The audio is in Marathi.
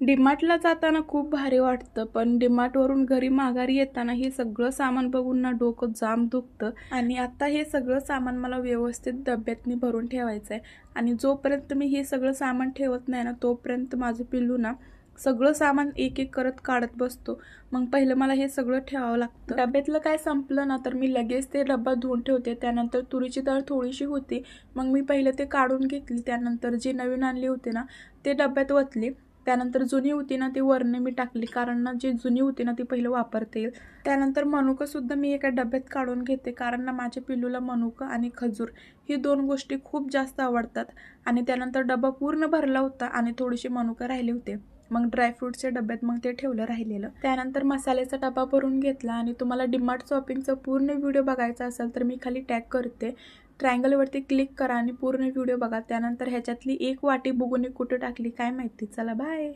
डीमार्टला जाताना खूप भारी वाटतं, पण डीमार्टवरून घरी माघारी येताना हे सगळं सामान बघून ना डोकं जाम दुखतं. आणि आता हे सगळं सामान मला व्यवस्थित डब्यातनी भरून ठेवायचं आहे. आणि जोपर्यंत मी हे सगळं सामान ठेवत नाही ना, तोपर्यंत माझं पिल्लू ना सगळं सामान एक एक करत काढत बसतो. मग पहिलं मला हे सगळं ठेवावं लागतं. डब्यातलं काय संपलं ना तर मी लगेच ते डब्बा धुवून ठेवते. त्यानंतर तुरीची डाळ थोडीशी होती, मग मी पहिलं ते काढून घेतली. त्यानंतर जी नवीन आणली होती ना ते डब्यात ओतली. त्यानंतर जुनी होती ना ती वरने मी टाकली, कारण ना जी जुनी होती ना ती पहिलं वापरता येईल. त्यानंतर मनुकंसुद्धा मी एका डब्यात काढून घेते, कारण ना माझ्या पिल्लूला मनुकं आणि खजूर ही दोन गोष्टी खूप जास्त आवडतात. आणि त्यानंतर डबा पूर्ण भरला होता आणि थोडीशी मनुकं राहिले होते. मग ड्रायफ्रूटच्या डब्यात मग ते ठेवलं राहिलेलं. त्यानंतर मसाल्याचा डबा भरून घेतला. आणि तुम्हाला डीमार्ट शॉपिंगचा पूर्ण व्हिडिओ बघायचा असेल तर मी खाली टॅग करते, ट्रायंगलवरती क्लिक करा आणि पूर्ण व्हिडिओ बघा. त्यानंतर ह्याच्यातली एक वाटी बुगुनी कुठं टाकली काय माहिती. चला बाय.